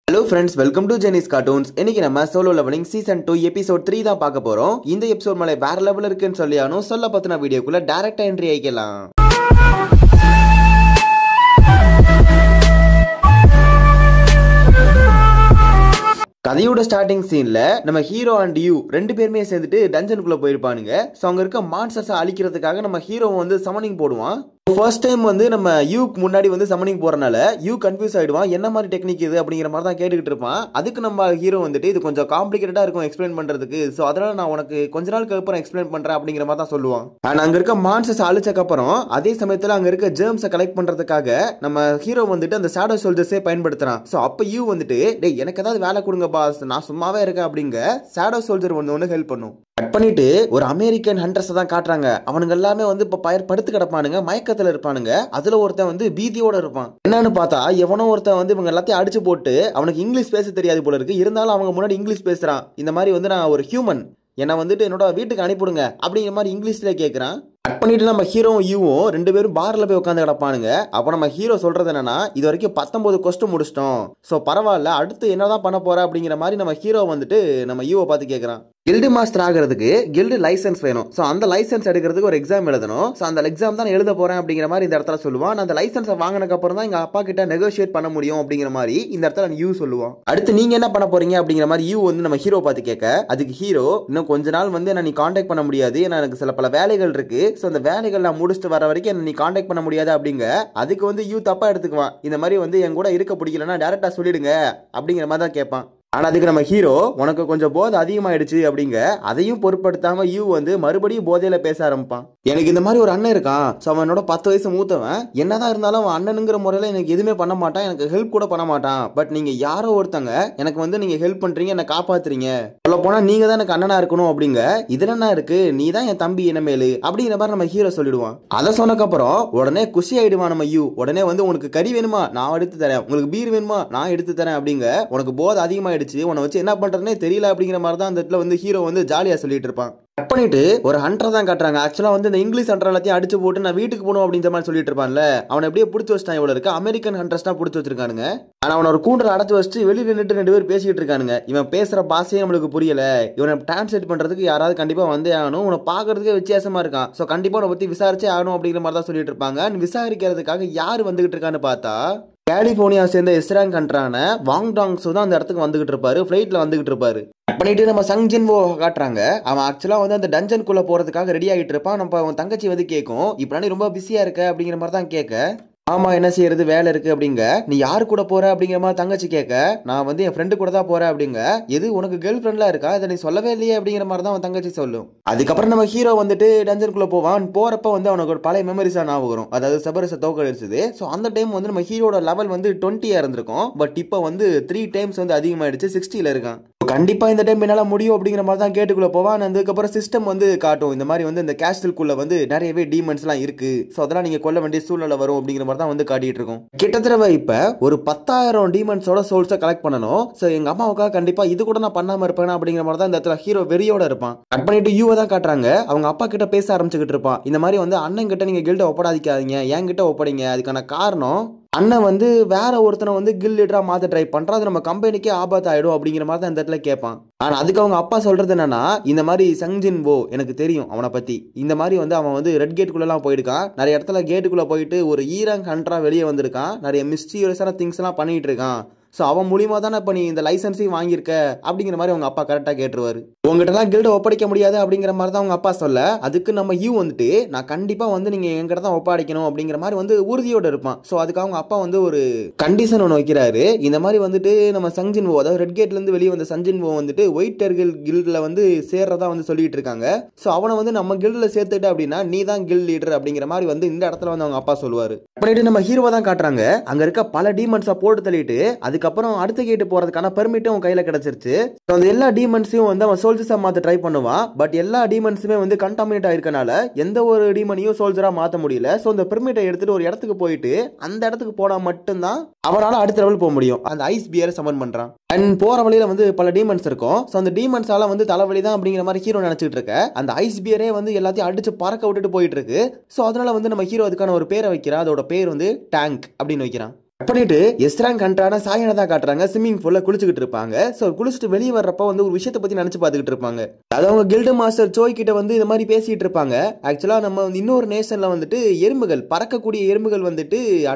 Hello friends, welcome to Jenny's Cartoons. இன்னைக்கு நம்ம Solo Leveling Season 2 Episode 3 தான் பார்க்க போறோம். இந்த எபிசோட் மேலே வேற லெவல் இருக்குன்னு சொல்லியானோ சொல்ல பத்தின வீடியோக்குள்ள டைரக்டா என்ட்ரி ஆயிக்கலாம். கதையோட ஸ்டார்டிங் சீன்ல நம்ம ஹீரோ அண்ட் யூ ரெண்டு பேருமே சேர்ந்துட்டு டஞ்சனுக்குள்ள போயிருப்பானுங்க. ஸோ அங்க இருக்க மான்ஸ்டர்ஸை அழிக்கிறதுக்காக நம்ம ஹீரோ வந்து சமனிங் போடுவான். ஃபர்ஸ்ட் டைம் வந்து நம்ம யூக்கு முன்னாடி வந்து சமனிங் போறனால யூ கன்ஃபியூஸ் ஆயிடுவான். என்ன மாதிரி டெக்னிக் இது அப்படிங்கிற மாதிரி தான் கேட்டுக்கிட்டு இருப்பான். அதுக்கு நம்ம ஹீரோ வந்துட்டு இது கொஞ்சம் காம்ப்ளிகேட்டடா இருக்கும் எக்ஸ்பிளைன் பண்றதுக்கு. ஸோ அதனால நான் உனக்கு கொஞ்ச நாளுக்கு அப்புறம் எக்ஸ்பிளைன் பண்றேன் அப்படிங்கிற மாதிரி தான் சொல்லுவான். அண்ட் அங்க இருக்க மான்ஸ்டர்ஸ் அழிச்சக்கு அப்புறம் அதே சமயத்துல அங்க இருக்க ஜெர்ம்ஸை கலெக்ட் பண்றதுக்காக நம்ம ஹீரோ வந்துட்டு அந்த ஷேடோ சோல்ஜர்ஸே பயன்படுத்துறான். ஸோ அப்ப யூ வந்துட்டு டேய் எனக்கு ஏதாவது வேலை கொடுங்க பாஸ், நான் சும்மாவே இருக்கேன் அப்படிங்க ஷேடோ சோல்ஜர் ஒன்று ஹெல்ப் பண்ணும். கட் பண்ணிட்டு ஒரு அமெரிக்கன் ஹண்டர்ஸ் தான் காட்டுறாங்க. அவனுங்க எல்லாமே வந்து இப்ப படுத்து கிடப்பானுங்க, மயக்கத்துல இருப்பானுங்க. அதுல ஒருத்தன் வந்து பீதியோட இருப்பான். என்னன்னு பார்த்தா எவனோ ஒருத்தன் வந்து இவங்க எல்லாத்தையும் அடிச்சு போட்டு அவனுக்கு இங்கிலீஷ் பேச தெரியாது போல இருக்கு. இருந்தாலும் அவங்க முன்னாடி இங்கிலீஷ் பேசுறான். இந்த மாதிரி வந்து நான் ஒரு ஹியூமன், என்ன வந்துட்டு என்னோட வீட்டுக்கு அனுப்பிடுங்க அப்படிங்கிற மாதிரி இங்கிலீஷ்ல கேட்கறான். கட் பண்ணிட்டு நம்ம ஹீரோவும் யூவும் ரெண்டு பேரும் பார்ல போய் உட்காந்து கிடப்பானுங்க. அப்ப நம்ம ஹீரோ சொல்றது என்னன்னா, இது வரைக்கும் 19 கொஸ்டின் முடிச்சிட்டோம். சோ பரவாயில்ல, அடுத்து என்னதான் பண்ண போற அப்படிங்கிற மாதிரி நம்ம ஹீரோ வந்துட்டு நம்ம யூவை பார்த்து கேட்கறான். கில்டு மாஸ்டர் ஆகிறதுக்கு கில்டு லைசன்ஸ் வேணும். ஸோ அந்த லைசன்ஸ் எடுக்கிறதுக்கு ஒரு எக்ஸாம் எழுதணும். ஸோ அந்த எக்ஸாம் தான் எழுத போறேன் அப்படிங்கிற மாதிரி இந்த இடத்துல சொல்லுவான். அந்த லைசன்ஸை வாங்கினதுக்கு அப்புறம் தான் எங்க அப்பா கிட்ட நெகோஷியேட் பண்ண முடியும் அப்படிங்கிற மாதிரி இந்த இடத்துல யூ சொல்லுவான். அடுத்து நீங்க என்ன பண்ண போறீங்க அப்படிங்கிற மாதிரி யூ வந்து நம்ம ஹீரோ பார்த்து கேட்க, அதுக்கு ஹீரோ இன்னும் கொஞ்ச நாள் வந்து என்ன நீ கான்டாக்ட் பண்ண முடியாது, ஏன்னா எனக்கு சில பல வேலைகள் இருக்கு. ஸோ அந்த வேலைகள் நான் முடிச்சுட்டு வர வரைக்கும் என்ன நீ கான்டாக்ட் பண்ண முடியாது அப்படிங்க. அதுக்கு வந்து யூ தப்பா எடுத்துக்குவான். இந்த மாதிரி வந்து என் கூட இருக்க பிடிக்கலன்னா டேரக்டா சொல்லிடுங்க அப்படிங்கிற மாதிரி தான் கேட்பான். ஆனா அதுக்கு நம்ம ஹீரோ உனக்கு கொஞ்சம் போதை அதிகமாயிடுச்சு அப்படிங்க. அதையும் பொருட்படுத்தாம யூ வந்து மறுபடியும் போதையில பேச ஆரம்பிப்பான். எனக்கு இந்த மாதிரி ஒரு அண்ணன் இருக்கான். ஸோ அவனோட 10 வயசு மூத்தவன். என்னதான் இருந்தாலும் அவன் அண்ணனுங்கிற முறையில எனக்கு எதுவுமே பண்ண மாட்டான், எனக்கு ஹெல்ப் கூட பண்ண மாட்டான். பட் நீங்க யாரோ ஒருத்தங்க எனக்கு வந்து நீங்க ஹெல்ப் பண்றீங்க, என்ன காப்பாத்துறீங்க. சொல்ல போனா நீங்க தான் எனக்கு அண்ணனா இருக்கணும் அப்படிங்க. இதுல என்ன இருக்கு, நீ தான் என் தம்பி இனமேலு அப்படிங்கிற மாதிரி நம்ம ஹீரோ சொல்லிடுவான். அதை சொன்னக்கப்புறம் உடனே குஷி ஆயிடுவான் நம்ம யூ. உடனே வந்து உனக்கு கறி வேணுமா நான் எடுத்து தரேன், உங்களுக்கு பீர் வேணுமா நான் எடுத்து தரேன் அப்படிங்க. உனக்கு போதை அதிகமா உன்னை வச்சு என்ன பண்றதுனே தெரியல அப்படிங்கிற மாதிரி தான் அந்த இடத்துல வந்து ஹீரோ வந்து ஜாலியா சொல்லிட்டு இருப்பான். கட் பண்ணிட்டு ஒரு ஹண்டர் தான் காட்டுறாங்க. ஆக்சுவலா வந்து இந்த இங்கிலீஷ் ஹண்டர் எல்லாத்தையும் அடிச்சு போட்டு நான் வீட்டுக்கு போகணும் அப்படின்ற மாதிரி சொல்லிட்டு இருப்பான்ல, அவனை எப்படியே பிடிச்சி வச்சுட்டான். இவ்வளவு இருக்கு அமெரிக்கன் ஹண்டர்ஸ் தான் பிடிச்சி வச்சிருக்கானுங்க. ஆனா அவனை ஒரு கூண்டல அடைச்சு வச்சு வெளியில நின்று ரெண்டு பேர் பேசிக்கிட்டு இருக்கானுங்க. இவன் பேசுற பாஷையே நம்மளுக்கு புரியல. இவனை டிரான்ஸ்லேட் பண்றதுக்கு யாராவது கண்டிப்பா வந்தே ஆகணும். உன்னை பாக்குறதுக்கே வித்தியாசமா இருக்கான். சோ கண்டிப்பா உன்னை பத்தி விசாரிச்சே ஆகணும் அப்படிங்கிற மாதிரி தான் சொல்லிட்டு இருப்பாங்க. விசாரிக்கிறதுக்காக யாரு வந்துகிட்டு இருக்கான்னு பார்த்தா கலிபோர்னியா சேர்ந்த இஸ்ராங் கண்ட்ரான வாங் டாங்ஸு தான் அந்த இடத்துக்கு வந்துகிட்டு இருப்பாரு. ஃபிளைட்ல வந்துகிட்டு இருப்பாரு. பண்ணிட்டு நம்ம சங் ஜின்வோ காட்டுறாங்க. அவன் ஆக்சுவலா வந்து அந்த டஞ்சனுக்குள்ள போறதுக்காக ரெடி ஆகிட்டு இருப்பான். நம்ம அவன் தங்கச்சி வந்து கேட்கும், இப்ப நீ ரொம்ப பிஸியா இருக்க அப்படிங்கிற மாதிரி தான் கேட்க. ஆமா என்ன செய்யறது வேலை இருக்கு அப்படிங்க. நீ யாரு கூட போற அப்படிங்கிற மாதிரி தங்கச்சி கேட்க, நான் வந்து என் ஃப்ரெண்டு கூட தான் போறேன் அப்படிங்க. எது உனக்கு கேர்ள் ஃப்ரெண்ட்லாம் இருக்கா, இதை நீ சொல்லவே இல்லையே அப்படிங்கிற மாதிரி தான் அவன் தங்கச்சி சொல்லும். அதுக்கப்புறம் நம்ம ஹீரோ வந்துட்டு டஞ்சனுக்குள்ள போவான். போறப்ப வந்து அவனுக்கு ஒரு பழைய மெமரிஸா ஞாபகம் வரும். அதாவது சபரச தோக்கடிச்சது. ஸோ அந்த டைம் வந்து நம்ம ஹீரோட லெவல் வந்து 20 இருந்திருக்கும். பட் இப்போ வந்து 3 டைம்ஸ் வந்து அதிகமாயிடுச்சு, 60ல இருக்கான். கண்டிப்பா இந்த டைம் என்னால முடியும் அப்படிங்கிற மாதிரி தான் கேட்டுக்குள்ள போவான். அதுக்கப்புறம் சிஸ்டம் வந்து காட்டும், இந்த மாதிரி வந்து இந்த கேஸ்டலுக்குள்ள வந்து நிறையவே டீமன்ஸ் எல்லாம் இருக்கு. ஸோ அதெல்லாம் நீங்க கொல்ல வேண்டிய சூழ்நிலை வரும் அப்படிங்கிற மாதிரி தான் வந்து காட்டிட்டு இருக்கோம். கிட்டத்தட்ட இப்ப ஒரு 10,000 டீமன்ஸோட சோல்ஸை கலெக்ட் பண்ணணும். ஸோ எங்க அம்மாவுக்காக கண்டிப்பா இது கூட நான் பண்ணாம இருப்பேன் அப்படிங்கிற மாதிரி தான் இந்த இடத்துல ஹீரோ வெறியோட இருப்பான். கட் பண்ணிட்டு யூவை தான் காட்டுறாங்க. அவங்க அப்பா கிட்ட பேச ஆரம்பிச்சுக்கிட்டு இருப்பான். இந்த மாதிரி வந்து அண்ணன் கிட்ட நீங்க கில்ட ஒப்படாதிக்காதீங்க, என் கிட்ட ஒப்படைங்க. அதுக்கான காரணம் அண்ணன் வந்து வேற ஒருத்தனை வந்து கில் லீடரா மாத்த ட்ரை பண்றான், அது நம்ம கம்பெனிக்கே ஆபத்து ஆயிடும் அப்படிங்கிற மாதிரி தான் இந்த இடத்துல கேட்பான். ஆனா அதுக்கு அவங்க அப்பா சொல்றது என்னன்னா, இந்த மாதிரி சங் ஜின்வோ எனக்கு தெரியும் அவனை பத்தி. இந்த மாதிரி வந்து அவன் வந்து ரெட் கேட்டுக்குள்ள எல்லாம் போயிருக்கான். நிறைய இடத்துல கேட்டுக்குள்ள போயிட்டு ஒரு ஈராங் ஹண்டரா வெளியே வந்திருக்கான். நிறைய மிஸ்டீரியஸான திங்ஸ் எல்லாம் பண்ணிட்டு இருக்கான். ஸோ அவன் மூலியமா தானே இப்போ நீ இந்த லைசன்ஸையும் வாங்கியிருக்க அப்படிங்கிற மாதிரி அவங்க அப்பா கரெக்டாக கேட்டுருவாரு. உங்ககிட்டலாம் கில்ட ஒப்படைக்க முடியாது அப்படிங்கிற மாதிரி தான் அவங்க அப்பா சொல்ல, அதுக்கு நம்ம யூ வந்துட்டு நான் கண்டிப்பாக வந்து நீங்கள் எங்கிட்ட தான் ஒப்படைக்கணும் அப்படிங்கிற மாதிரி வந்து உறுதியோடு இருப்பான். ஸோ அதுக்கு அவங்க அப்பா வந்து ஒரு கண்டிஷன் ஒன்று வைக்கிறாரு. இந்த மாதிரி வந்துட்டு நம்ம சங் ஜின்வோ, அதாவது ரெட் கேட்லேருந்து வெளியே வந்த சங் ஜின்வோ வந்துட்டு ஒயிட் டெர்கில் கில்டில் வந்து சேர்றதா வந்து சொல்லிட்டு இருக்காங்க. ஸோ அவனை வந்து நம்ம கில்டில் சேர்த்துட்டு அப்படின்னா நீ தான் கில் லீடர் அப்படிங்கிற மாதிரி வந்து இந்த இடத்துல வந்து அவங்க அப்பா சொல்லுவார். பண்ணிட்டு நம்ம ஹீரோவை தான் காட்டுறாங்க. அங்கே இருக்க பல டீமன்ஸை போட்டு தள்ளிட்டு அதுக்கப்புறம் அடுத்த கேட்டு போறதுக்கான பெர்மிட்டும் அவன் கையில கிடைச்சிருச்சு. அந்த எல்லா டீமன்ஸையும் வந்து அவன் சோல்ஜர்ஸா மாத்த ட்ரை பண்ணுவான். பட் எல்லா டீமன்ஸுமே வந்து கண்டாமினேட் ஆயிருக்கனால எந்த ஒரு டீமனையும் சோல்ஜரா மாத்த முடியல. ஸோ அந்த பெர்மிட்டை எடுத்துட்டு ஒரு இடத்துக்கு போயிட்டு அந்த இடத்துக்கு போனா மட்டும்தான் அவரால் அடுத்த லெவல் போக முடியும். அந்த ஐஸ் பியரை சமன் பண்றான். அண்ட் போற வழியில வந்து பல டீமன்ஸ் இருக்கும். ஸோ அந்த டீமன்ஸால வந்து தலைவலி தான் அப்படிங்கிற மாதிரி ஹீரோ நினைச்சிட்டு இருக்க, அந்த ஐஸ் பியரே வந்து எல்லாத்தையும் அடிச்சு பறக்க விட்டுட்டு போயிட்டு இருக்கு. ஸோ அதனால வந்து நம்ம ஹீரோ அதுக்கான ஒரு பேரை வைக்கிறான். அதோட பேர் வந்து டேங்க் அப்படின்னு வைக்கிறான். பண்ணிட்டு எஸ்ராங் கண்ட்ரான சாயனை தான் காட்டுறாங்க. ஸ்விம்மிங் பூல்ல குளிச்சுக்கிட்டு இருப்பாங்க. ஸோ குளிச்சுட்டு வெளியே வர்றப்ப வந்து ஒரு விஷயத்தை பத்தி நினைச்சு பார்த்துக்கிட்டு இருப்பாங்க. அது அவங்க கில்டு மாஸ்டர் சோய் கிட்ட வந்து இந்த மாதிரி பேசிட்டு இருப்பாங்க. ஆக்சுவலா நம்ம வந்து இன்னொரு நேஷன்ல வந்துட்டு எறும்புகள், பறக்கக்கூடிய எறும்புகள் வந்துட்டு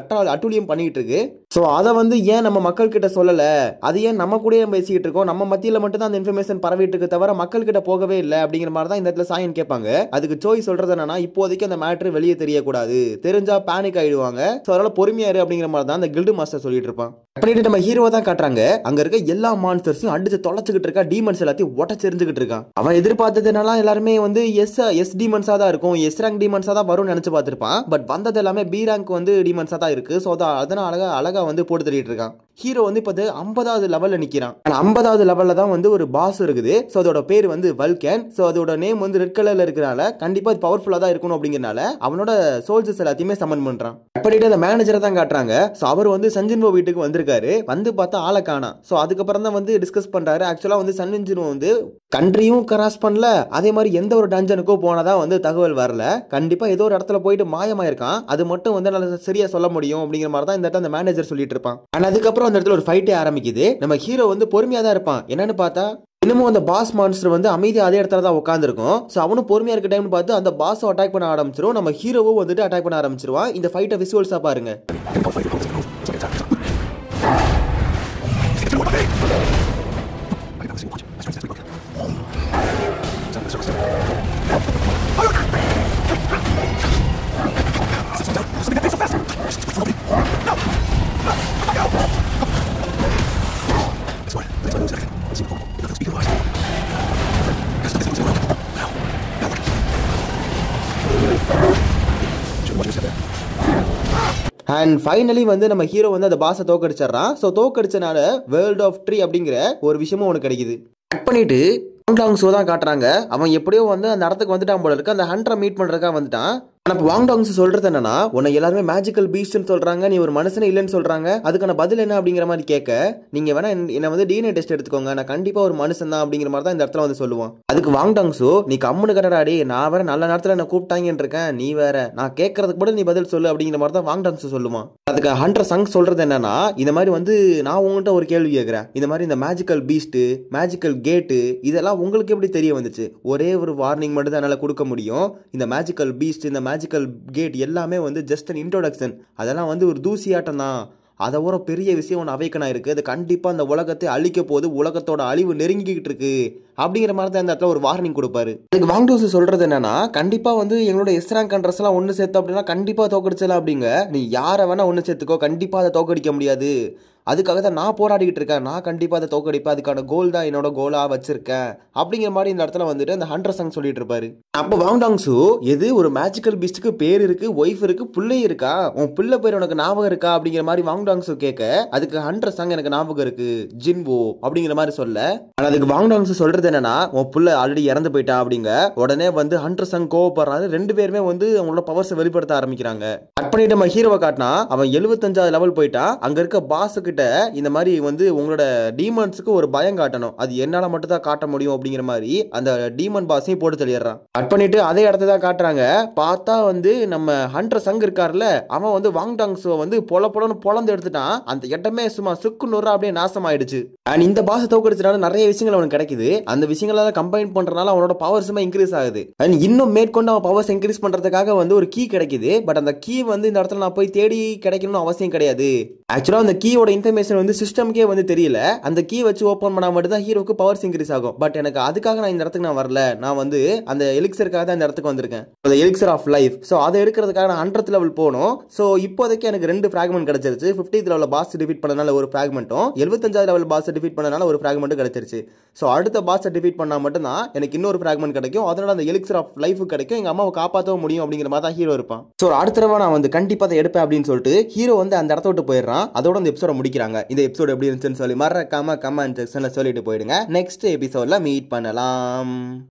அட்டூழியம் பண்ணிட்டு இருக்கு. ஸோ அதை வந்து ஏன் நம்ம மக்கள் கிட்ட சொல்லல, அது ஏன் நம்ம கூட பேசிக்கிட்டு இருக்கோம், நம்ம மத்தியில மட்டும் தான் அந்த இன்ஃபர்மேஷன் பரவிட்டு இருக்கு தவிர மக்கள் கிட்ட போகவே இல்லை அப்படிங்கிற மாதிரி தான் இந்த இடத்துல சாயன் கேட்பாங்க. அதுக்கு சோய் சொல்றது என்னன்னா, இப்போதைக்கு அந்த மேட்ரு வெளியே தெரியக்கூடாது, தெரிஞ்சா பேனிக் ஆயிடுவாங்க. ஸோ அதனால பொறுமையாரு அப்படிங்கிற மாதிரி தான் அந்த கில்டு மாஸ்டர் சொல்லிட்டு இருப்பான். பண்ணிட்டு நம்ம ஹீரோ தான் காட்டுறாங்க. அங்க இருக்க எல்லா மான்ஸ்டர்ஸையும் அடிச்சு தொலைச்சுக்கிட்டு இருக்கா, டீமன்ஸ் எல்லாத்தையும் ஒட்டச்செறிஞ்சுக்கிட்டு இருக்கான். அவன் எதிர்பார்த்ததுனால எல்லாருமே வந்து எஸ் டீமன்ஸா தான் இருக்கும், எஸ் ரேங்க் டீமன்ஸா தான் வரும்னு நினைச்சு பார்த்திருப்பான். பட் வந்தது எல்லாமே பி ரேங்க் வந்து டீமன்ஸா தான் இருக்கு. ஸோ அதனால அழகா வந்து போட்டு தள்ளிட்டு இருக்கான். ஹீரோ வந்து இப்போ 50வது லெவலில் நிற்கிறான். 50வது லெவலில் தான் வந்து ஒரு பாஸ் இருக்குது. ஸோ அதோட பேர் வந்து வல்கன். ஸோ அதோட நேம் வந்து ரெட் கலரில் இருக்கிறனால கண்டிப்பாக இது பவர்ஃபுல்லாக தான் இருக்கணும் அப்படிங்கிறனால அவனோட சோல்ஜர்ஸ் எல்லாத்தையுமே சமன் பண்ணுறான். அப்படின்ட்டு அந்த மேனேஜரை தான் காட்டுறாங்க. ஸோ அவர் வந்து சஞ்சின்வோ வீட்டுக்கு வந்திருக்காரு. வந்து பார்த்தா ஆளை காணோம். ஸோ அதுக்கப்புறம் தான் வந்து டிஸ்கஸ் பண்ணுறாரு. ஆக்சுவலாக வந்து சஞ்சின்வோ வந்து கண்ட்ரியும் கிராஸ் பண்ணல, அதே மாதிரி எந்த ஒரு டஞ்சனுக்கோ போனதா வந்து தகவல் வரல. கண்டிப்பாக ஏதோ ஒரு இடத்துல போயிட்டு மாயமாயிருக்கான். அது மட்டும் வந்து நல்லா சரியா சொல்ல முடியும் அப்படிங்கிற மாதிரி தான் இந்த இடத்துல அந்த மேனேஜர் சொல்லிட்டு இருப்பான். ஆனால் அதுக்கப்புறம் அந்த இடத்துல ஒரு ஃபைட்டே ஆரம்பிக்குது. நம்ம ஹீரோ வந்து பொறுமையா தான் இருப்பான். என்னன்னு பார்த்தா இன்னமும் அந்த பாஸ் மான்ஸ்டர் வந்து அமைதியா அதே இடத்துல தான் உட்காந்துருக்கும். ஸோ அவனும் பொறுமையா இருக்க டைம்னு பார்த்து அந்த பாஸை அட்டாக் பண்ண ஆரம்பிச்சிரும். நம்ம ஹீரோவும் வந்துட்டு அட்டாக் பண்ண ஆரம்பிச்சிருவான். இந்த ஃபைட்டை விசுவல்ஸா பாருங்க. அண்ட் ஃபைனலி வந்து நம்ம ஹீரோ வந்து அந்த பாஸை தோக்கடிச்சிடறான். ஸோ தோக்கடிச்சனால வேர்ல்ட் ஆஃப் ட்ரீ அப்படிங்கிற ஒரு விஷயமும் ஒன்று கிடைக்குது. கட் பண்ணிட்டு வாங்டாங் ஷோ தான் காட்டுறாங்க. அவன் எப்படியோ வந்து அந்த இடத்துக்கு வந்துட்டான் போல இருக்கு. அந்த ஹண்டரை மீட் பண்றதுக்காக வந்துட்டான். ஆனால் இப்போ வாங்டாங்ஸ் சொல்றது என்னன்னா, உன்னை எல்லாருமே மேஜிக்கல் பீஸ்ட்னு சொல்றாங்க, நீ ஒரு மனுஷனே இல்லைன்னு சொல்றாங்க, அதுக்கான பதில் என்ன அப்படிங்கிற மாதிரி கேட்க, நீங்க வேணா என்ன வந்து டிஎன்ஏ டெஸ்ட் எடுத்துக்கோங்க, நான் கண்டிப்பா ஒரு மனுஷன் தான் அப்படிங்கிற மாதிரி தான் இந்த இடத்துல வந்து சொல்லுவான். அதுக்கு வாங்டாங்ஸோ, நீ கம்முனு கடடாடி, நான் வேற நல்ல நேரத்தில் என்ன கூப்பிட்டாங்கன்னு இருக்கேன், நீ வேற நான் கேட்கறதுக்கு கூட நீ பதில் சொல்லு அப்படிங்கிற மாதிரி தான் வாங்டாங்ஸ் சொல்லுவான். அதுக்கு ஹண்டர் சங் சொல்றது என்னன்னா, இந்த மாதிரி வந்து நான் உங்கள்கிட்ட ஒரு கேள்வி கேட்கிறேன், இந்த மாதிரி இந்த மேஜிக்கல் பீஸ்ட், மேஜிக்கல் கேட்டு இதெல்லாம் உங்களுக்கு எப்படி தெரிய வந்துச்சு? ஒரே ஒரு வார்னிங் மட்டும் தான் என்னால் கொடுக்க முடியும். இந்த மேஜிக்கல் பீஸ்ட், இந்த மேஜிக்கல் கேட் எல்லாமே வந்து ஜஸ்ட் அன் இன்ட்ரோடக்ஷன். அதெல்லாம் வந்து ஒரு தூசியாட்டம் தான். அதை ஒரு பெரிய விஷயம் ஒன்று அவைக்கனா இருக்கு. அது கண்டிப்பா அந்த உலகத்தை அழிக்க போது, உலகத்தோட அழிவு நெருங்கிக்கிட்டு இருக்கு அப்படிங்கிற மாதிரி தான் இந்த இடத்துல ஒரு வார்னிங் கொடுப்பாரு. அதுக்கு வாங்டோஸ் சொல்றது என்னன்னா, கண்டிப்பா வந்து எங்களோட எஸ்ராங் கண்ட்ரஸ் எல்லாம் ஒன்று சேர்த்து அப்படின்னா கண்டிப்பா தோக்கடிச்சலாம் அப்படிங்க. நீ யாரை வேணா ஒன்று சேர்த்துக்கோ, கண்டிப்பா அதை தோக்கடிக்க முடியாது. அதுக்காக தான் நான் போராடிக்கிட்டு இருக்கேன், நான் கண்டிப்பாக அதை தோக்கடிப்பேன், அதுக்கான கோல் தான் என்னோட கோலாக வச்சிருக்கேன் அப்படிங்கிற மாதிரி இந்த இடத்துல வந்துட்டு அந்த ஹண்டர் சங் சொல்லிட்டு இருப்பாரு. அப்போ வாங்டாங்ஸு, எது ஒரு மேஜிக்கல் பீஸ்டுக்கு பேர் இருக்கு, ஒய்ஃப் இருக்கு, பிள்ளை இருக்கா, உன் பிள்ளை பேர் உனக்கு ஞாபகம் இருக்கா அப்படிங்கிற மாதிரி வாங்டாங்ஸு கேட்க, அதுக்கு ஹண்டர் சங் எனக்கு ஞாபகம் இருக்கு ஜின்வோ அப்படிங்கிற மாதிரி சொல்ல, ஆனால் அதுக்கு வாங்டாங்ஸு சொல்றது என்னன்னா, உன் பிள்ளை ஆல்ரெடி இறந்து போயிட்டா அப்படிங்க. உடனே வந்து ஹண்டர் சங் கோவப்படுறாரு. ரெண்டு பேருமே வந்து அவங்களோட பவர்ஸை வெளிப்படுத்த ஆரம்பிக்கிறாங்க. கட் பண்ணிட்டு நம்ம ஹீரோவை காட்டினா, அவன் 75வது லெவல் போயிட்டான். அங்க இருக்க பாஸுக்கு இந்த மாதிரி வந்து உங்களோட டீமன்ஸுக்கு ஒரு பயம் காட்டணும், அது என்னால மட்டும் தான் காட்ட முடியும் அப்படிங்கிற மாதிரி அந்த டீமன் பாஸையும் போட்டு தள்ளிடுறான். கட் பண்ணிட்டு அதே இடத்த தான் காட்டுறாங்க. பார்த்தா வந்து நம்ம ஹண்டர் சங் இருக்காருல்ல, அவன் வந்து வாங்டாங்ஸோ வந்து பொலன்னு பொலந்து எடுத்துட்டான். அந்த இடமே சும்மா சுக்கு நூறா அப்படியே நாசம் ஆயிடுச்சு. அண்ட் இந்த பாஸை தோக்கடிச்சனால நிறைய விஷயங்கள் அவனுக்கு கிடைக்குது. அந்த விஷயங்கள கம்பைன் பண்றதுனால அவனோட பவர்ஸுமே இன்க்ரீஸ் ஆகுது. அண்ட் இன்னும் மேற்கொண்டு அவன் பவர்ஸ் இன்க்ரீஸ் பண்றதுக்காக வந்து ஒரு கீ கிடைக்குது. பட் அந்த கீ வந்து இந்த இடத்துல நான் போய் தேடி கிடைக்கணும்னு அவசியம் கிடையாது. ஆக்சுவலா அந்த கீயோட இன்ஃபர்மேஷன் வந்து சிஸ்டம்க்கே வந்து தெரியல. அந்த கீ வச்சு ஓபன் பண்ணா மட்டும் தான் ஹீரோக்கு பவர்ஸ் இன்க்ரீஸ் ஆகும். பட் எனக்கு அதுக்காக நான் இந்த இடத்துக்கு நான் வரல, நான் வந்து அந்த எலிக்சருக்காக தான் இந்த இடத்துக்கு வந்திருக்கேன், அந்த எலிக்சர் ஆஃப் லைஃப். ஸோ அதை எடுக்கிறதுக்காக நான் 100th லெவல் போகணும். ஸோ இப்போதைக்கு எனக்கு 2 ஃபிராக்மெண்ட் கிடைச்சிருச்சு. 50th லெவல் பாஸ் டிஃபீட் பண்ணனால ஒரு ஃபிராக்மெண்ட்டும், 75வது லெவல் பாஸ் டிஃபீட் பண்ணனால ஒரு ஃபிராக்மெண்ட்டும் கிடைச்சிருச்சு. ஸோ அடுத்த பாஸை டிஃபீட் பண்ணா மட்டும் தான் எனக்கு இன்னொரு ஃபிராக்மெண்ட் கிடைக்கும். அதனால அந்த எலிக்சர் ஆஃப் லைஃப் கிடைக்கும், எங்க அம்மாவை காப்பாற்றவும் முடியும் அப்படிங்கிற மாதிரி தான் ஹீரோ இருப்பான். ஸோ அடுத்த தடவை நான் வந்து கண்டிப்பாக அதை எடுப்பேன் அப்படின்னு சொல்லிட்டு ஹீரோ வந்து அந்த இடத்த விட்டு போயிடுறான். அதோட இந்த எபிசோட முடிக்கிறாங்க. இந்த எபிசோட் எப்படி இருந்துச்சுன்னு சொல்லி மறக்காம கமெண்ட் செக்ஷன்ல சொல்லிட்டு போயிடுங்க. நெக்ஸ்ட் எபிசோட்ல மீட் பண்ணலாம்.